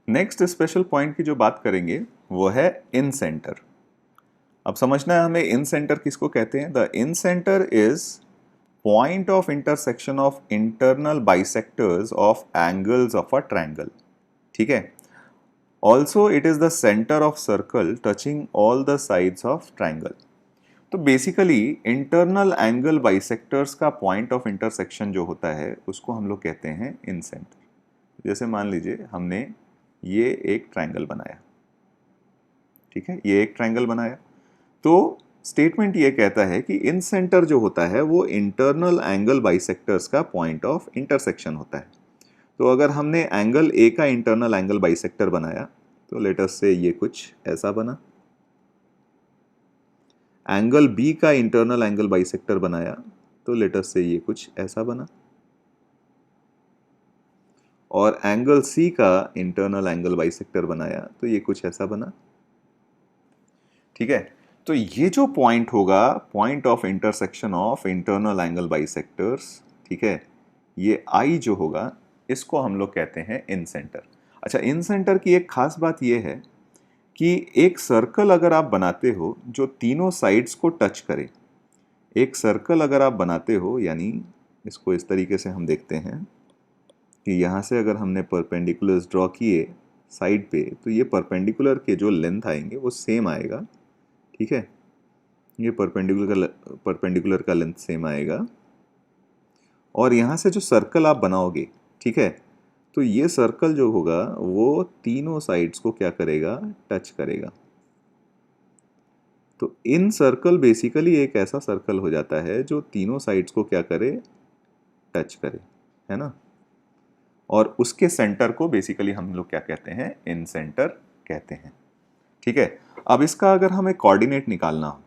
Next special point की जो बात करेंगे वो है इन सेंटर। अब समझना है हमें इन सेंटर किसको कहते हैं। The in centre is point of intersection of internal bisectors of angles of a triangle. ठीक है। Also it is the centre of circle touching all the sides of triangle. तो बेसिकली इंटरनल एंगल बाइसेक्टर्स का point of intersection जो होता है उसको हम लोग कहते हैं इन सेंटर। जैसे मान लीजिए हमने ये एक ट्रायंगल बनाया, ठीक है, ये एक ट्रायंगल बनाया, तो स्टेटमेंट ये कहता है कि इन सेंटर जो होता है वो इंटरनल एंगल बाइसेक्टर्स का पॉइंट ऑफ इंटरसेक्शन होता है। तो अगर हमने एंगल ए का इंटरनल एंगल बाइसेक्टर बनाया तो लेट अस से ये कुछ ऐसा बना। एंगल बी का इंटरनल एंगल बाइसेक्टर बनाया तो लेट अस से ये कुछ ऐसा बना। और एंगल सी का इंटरनल एंगल बाइसेक्टर बनाया तो ये कुछ ऐसा बना। ठीक है। तो ये जो पॉइंट होगा, point of intersection of internal angle bisectors, ठीक है, ये आई जो होगा इसको हम लोग कहते हैं इन सेंटर। अच्छा, इन सेंटर की एक खास बात ये है कि एक सर्कल अगर आप बनाते हो जो तीनों साइड्स को टच करे, एक सर्कल अगर आप बनाते हो, यानी इसको इस तरीके से हम देखते हैं कि यहाँ से अगर हमने परपेंडिकुलर्स ड्रॉ किए साइड पे तो ये परपेंडिकुलर के जो लेंथ आएंगे वो सेम आएगा। ठीक है, ये परपेंडिकुलर का लेंथ सेम आएगा। और यहाँ से जो सर्कल आप बनाओगे, ठीक है, तो ये सर्कल जो होगा वो तीनों साइड्स को क्या करेगा, टच करेगा। तो इन सर्कल बेसिकली एक ऐसा सर्कल हो जाता है जो तीनों साइड्स को क्या करे, टच करे, है ना। और उसके सेंटर को बेसिकली हम लोग क्या कहते हैं, इन सेंटर कहते हैं। ठीक है। अब इसका अगर हमें कोऑर्डिनेट निकालना हो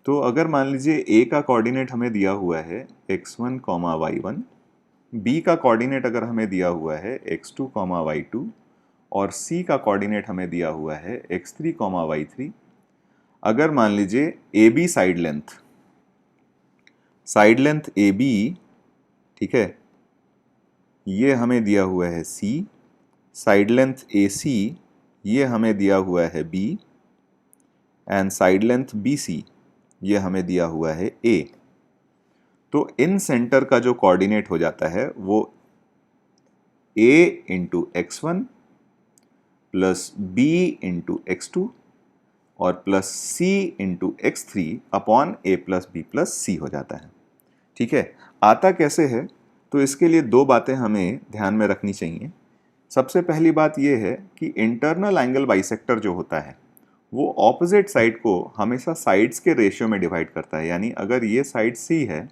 तो अगर मान लीजिए ए का कोऑर्डिनेट हमें दिया हुआ है x1, y1, बी का कोऑर्डिनेट अगर हमें दिया हुआ है x2, y2 और सी का कोऑर्डिनेट हमें दिया हुआ है x3, y3। अगर मान लीजिए A B side length A B, ठीक है, ये हमें दिया हुआ है सी, साइड लेंथ ए सी ये हमें दिया हुआ है B, and side length B C ये हमें दिया हुआ है ए। तो इन सेंटर का जो कोऑर्डिनेट हो जाता है वो a into x1 plus b into x2 और plus c into x3 upon a plus b plus c हो जाता है। ठीक है। आता कैसे है, तो इसके लिए दो बातें हमें ध्यान में रखनी चाहिए। सबसे पहली बात यह है कि इंटरनल एंगल बाइसेक्टर जो होता है वो ऑपोजिट साइड को हमेशा साइड्स के रेशियो में डिवाइड करता है। यानी अगर ये साइड C है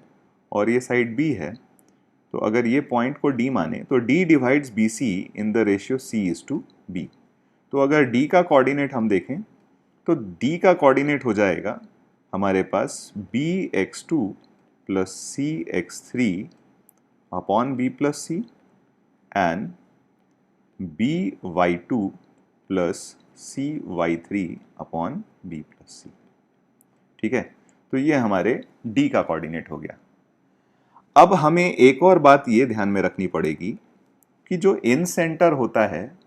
और ये साइड B है, तो अगर ये पॉइंट को D माने तो D divides BC in the ratio C:B। तो अगर D का कोऑर्डिनेट हम देखें तो D का कोऑर्डिनेट हो जाएगा हमारे पास BX2 plus CX3 upon B plus C and BY2 plus CY3 upon B plus C। ठीक है। तो ये हमारे D का कोऑर्डिनेट हो गया। अब हमें एक और बात ये ध्यान में रखनी पड़ेगी कि जो इन सेंटर होता है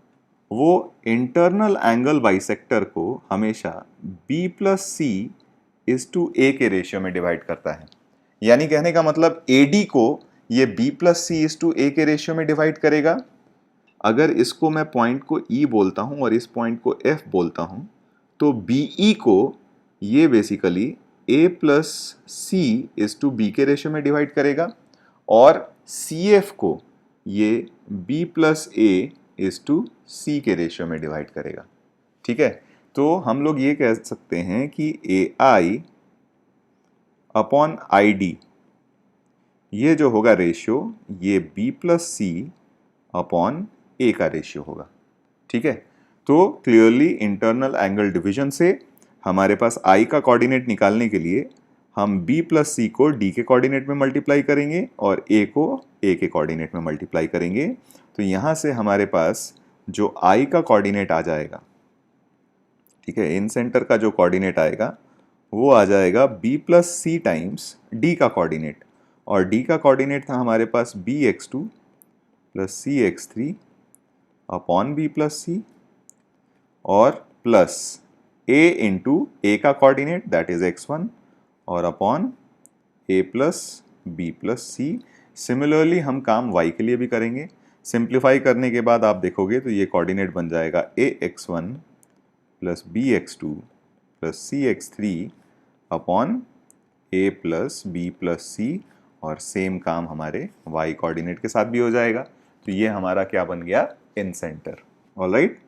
वो इंटरनल एंगल बाइसेक्टर को हमेशा B plus C is to A के रेशियो में डिवाइड करता है। यानी कहने का मतलब AD को ये B plus C is to A के रेशियो में डिवाइड करेगा। अगर इसको मैं पॉइंट को E बोलता हूं और इस पॉइंट को F बोलता हूं तो BE को ये basically A plus C is to B के रेशियो में डिवाइड करेगा और CF को ये B plus A is to C के रेशियो में डिवाइड करेगा। ठीक है। तो हम लोग ये कह सकते हैं कि AI अपॉन ID ये जो होगा रेशियो ये B plus C upon A का रेशियो होगा। ठीक है। तो क्लियरली इंटरनल एंगल डिवीजन से हमारे पास I का कोऑर्डिनेट निकालने के लिए हम B प्लस C को D के कोऑर्डिनेट में मल्टीप्लाई करेंगे और A को A के कोऑर्डिनेट में मल्टीप्लाई करेंगे। तो यहाँ से हमारे पास जो I का कोऑर्डिनेट आ जाएगा, ठीक है, इन सेंटर का जो कोऑर्डिनेट आएगा वो आ जाएगा B plus C times D का कोऑर्डिनेट, और D का कोऑर्डिनेट था हमारे पास BX2 plus CX3 upon B plus C और प्लस a इंटू ए का कोऑर्डिनेट दैट इज x1 और upon a plus B plus C. Similarly हम काम y के लिए भी करेंगे। सिंप्लीफाई करने के बाद आप देखोगे तो ये कोऑर्डिनेट बन जाएगा ax1 plus bx2 plus cx3 upon a plus B plus C और सेम काम हमारे y कोऑर्डिनेट के साथ भी हो जाएगा। तो ये हमारा क्या बन गया, इन सेंटर। ऑलराइट,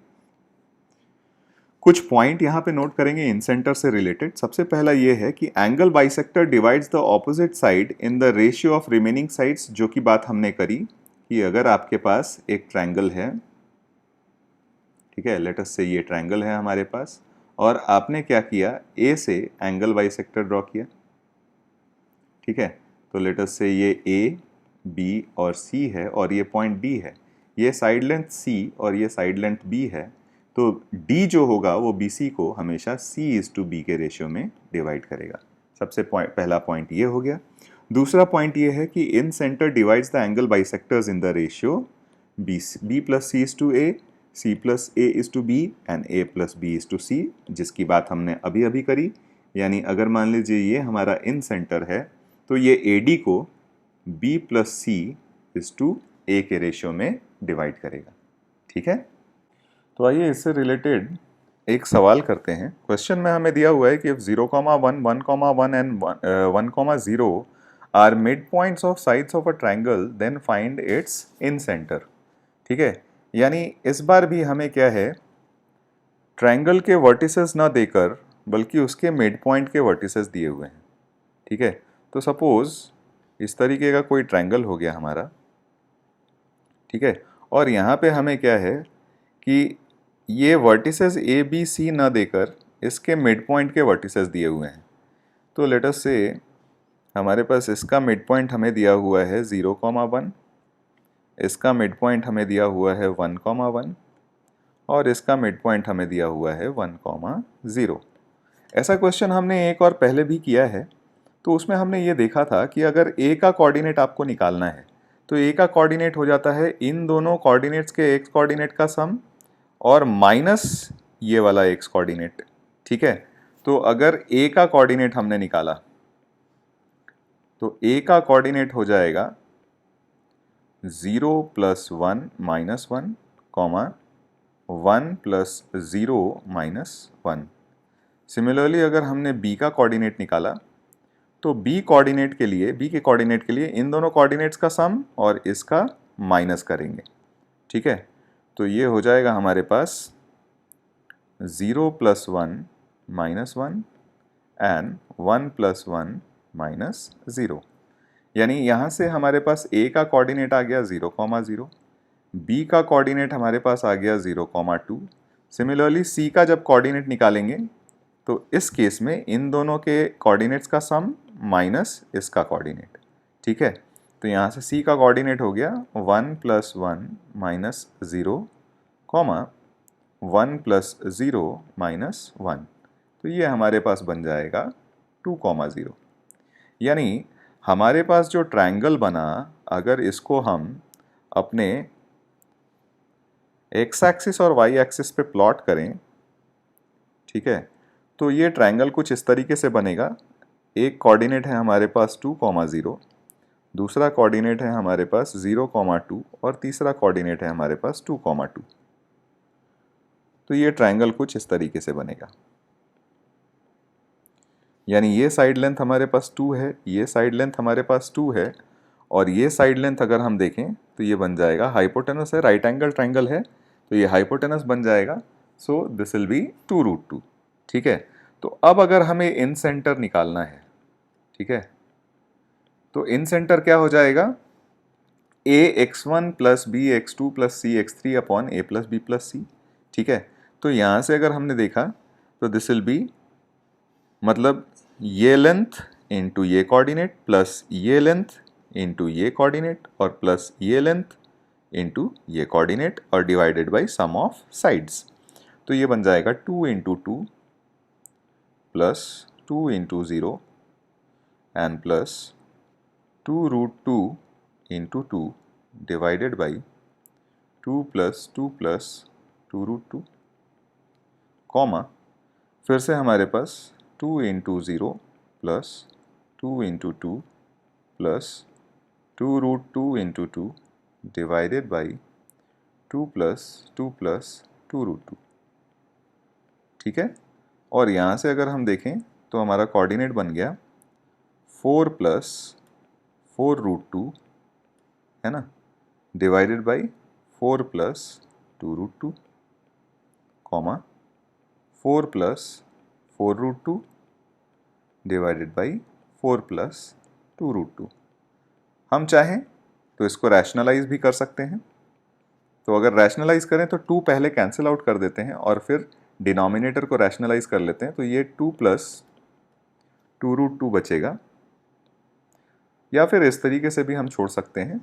कुछ पॉइंट यहां पे नोट करेंगे इन सेंटर से रिलेटेड। सबसे पहला ये है कि angle bisector divides the opposite side in the ratio of remaining sides, जो की बात हमने करी कि अगर आपके पास एक ट्रायंगल है, ठीक है, लेट अस से ये ट्रायंगल है हमारे पास, और आपने क्या किया, ए से एंगल बाइसेक्टर ड्रॉ किया, ठीक है, तो लेट अस से ये ए बी और सी है और ये पॉइंट डी है, ये साइड लेंथ सी और ये साइड लेंथ बी है, तो डी जो होगा वो बी सी को हमेशा C/B के रेशियो में डिवाइड करेगा। सबसे पहला पॉइंट ये हो गया। दूसरा पॉइंट ये है कि incentre divides the angle bisectors in the ratio B plus C/A, C plus A/B and A plus B/C, जिसकी बात हमने अभी अभी करी। यानी अगर मान लीजिए ये हमारा इन सेंटर है तो ये AD को B प्लस C/A के रेशियो में डिवाइड करेगा। ठीक है, तो आइए इससे रिलेटेड एक सवाल करते हैं। क्वेश्चन में हमें दिया हुआ है कि if 0,1, 1,1 and 1,0 are mid points of sides of a triangle then find its incentre. ठीक है, यानी इस बार भी हमें क्या है, ट्रायंगल के वर्टिसेस ना देकर बल्कि उसके मिड पॉइंट के वर्टिसेस दिए हुए हैं। ठीक है, तो सपोज इस तरीके का कोई ट्रायंगल हो गया हमारा, ठीक है, और यहाँ पे हमें क्या है कि ये वर्टिसेस ए बी सी ना देकर इसके मिड पॉइंट के वर्टिसेस दिए हुए हैं। तो लेट अस से हमारे पास इसका मिड पॉइंट हमें दिया हुआ है 0,1, इसका मिड पॉइंट हमें दिया हुआ है 1,1 और इसका मिड पॉइंट हमें दिया हुआ है 1,0। ऐसा क्वेश्चन हमने एक और पहले भी किया है, तो उसमें हमने ये देखा था कि अगर ए का कोऑर्डिनेट आपको निकालना है तो ए का कोऑर्डिनेट हो जाता है इन दोनों कोऑर्डिनेट्स के एक्स कोऑर्डिनेट का सम और माइनस ये वाला एक्स कोऑर्डिनेट। ठीक है, तो अगर ए का कोऑर्डिनेट हमने निकाला तो ए का कोऑर्डिनेट हो जाएगा 0 plus 1 minus 1, 1 plus 0 minus 1। Similarly अगर हमने बी का कोऑर्डिनेट निकाला तो बी के कोऑर्डिनेट के लिए इन दोनों कोऑर्डिनेट्स का सम और इसका माइनस करेंगे। ठीक है, तो ये हो जाएगा हमारे पास 0 plus 1 minus 1 and 1 plus 1 minus 0। यानी यहाँ से हमारे पास ए का कोऑर्डिनेट आ गया 0,0, बी का कोऑर्डिनेट हमारे पास आ गया 0,2। सिमिलरली सी का जब कोऑर्डिनेट निकालेंगे तो इस केस में इन दोनों के कोऑर्डिनेट्स का सम माइनस इसका कोऑर्डिनेट। ठीक है, तो यहाँ से सी का कोऑर्डिनेट हो गया 1 प्लस 1 माइनस 0, 1 प्लस 0 माइनस 1। तो ये हमारे पास बन जाएगा 2,0। यानी हमारे पास जो ट्रायंगल बना, अगर इसको हम अपने एक्स एक्सिस और वाई एक्सिस पे प्लॉट करें, ठीक है, तो ये ट्रायंगल कुछ इस तरीके से बनेगा। एक कोऑर्डिनेट है हमारे पास 2,0, दूसरा कोऑर्डिनेट है हमारे पास 0,2 और तीसरा कोऑर्डिनेट है हमारे पास 2,2। तो ये ट्रायंगल कुछ इस तरीके से बनेगा। यानी ये साइड लेंथ हमारे पास 2 है, ये साइड लेंथ हमारे पास 2 है और ये साइड लेंथ अगर हम देखें तो ये बन जाएगा, हाइपोटेनस है, राइट एंगल ट्रायंगल है तो ये हाइपोटेनस बन जाएगा। So this will be 2√2। ठीक है, तो अब अगर हमें इन सेंटर निकालना है, ठीक है, तो इन सेंटर क्या हो जाएगा, ax1 plus bx2 plus cx3 upon a plus b plus c। ठीक है, तो यहाँ से अगर हमने देखा तो दिस विल बी, मतलब ये लेंथ इंटू ये कोऑर्डिनेट प्लस ये लेंथ इंटू ये कोऑर्डिनेट और प्लस ये लेंथ इंटू ये कोऑर्डिनेट और divided by sum of sides. तो ये बन जाएगा 2 into 2 plus 2 into 0 and plus 2√2 into 2 divided by 2 plus 2 plus 2 root 2, comma फिर से हमारे पास 2 into 0 plus 2 into 2 plus 2 root 2 into 2 divided by 2 plus 2 root 2। ठीक है, और यहाँ से अगर हम देखें तो हमारा कोऑर्डिनेट बन गया 4 प्लस 4 रूट 2, है ना, divided by 4 plus 2 root 2, comma 4 plus 4 root 2 divided by 4 plus 2 root 2। हम चाहें तो इसको रैशनलाइज भी कर सकते हैं। तो अगर रैशनलाइज करें तो 2 पहले कैंसिल आउट कर देते हैं और फिर डिनोमिनेटर को रैशनलाइज कर लेते हैं, तो ये 2 प्लस 2 रूट 2 बचेगा। या फिर इस तरीके से भी हम छोड़ सकते हैं,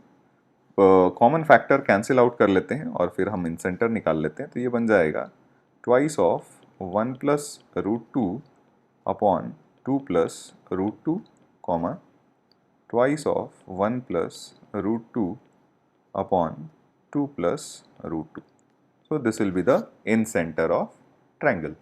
कॉमन फैक्टर कैंसिल आउट कर लेते हैं और फिर हम इन सेंटर निकाल लेते हैं, तो ये बन जाएगा twice of 1 plus root 2 upon 2 plus root 2, comma twice of 1 plus root 2 upon 2 plus root 2. So this will be the in center of triangle.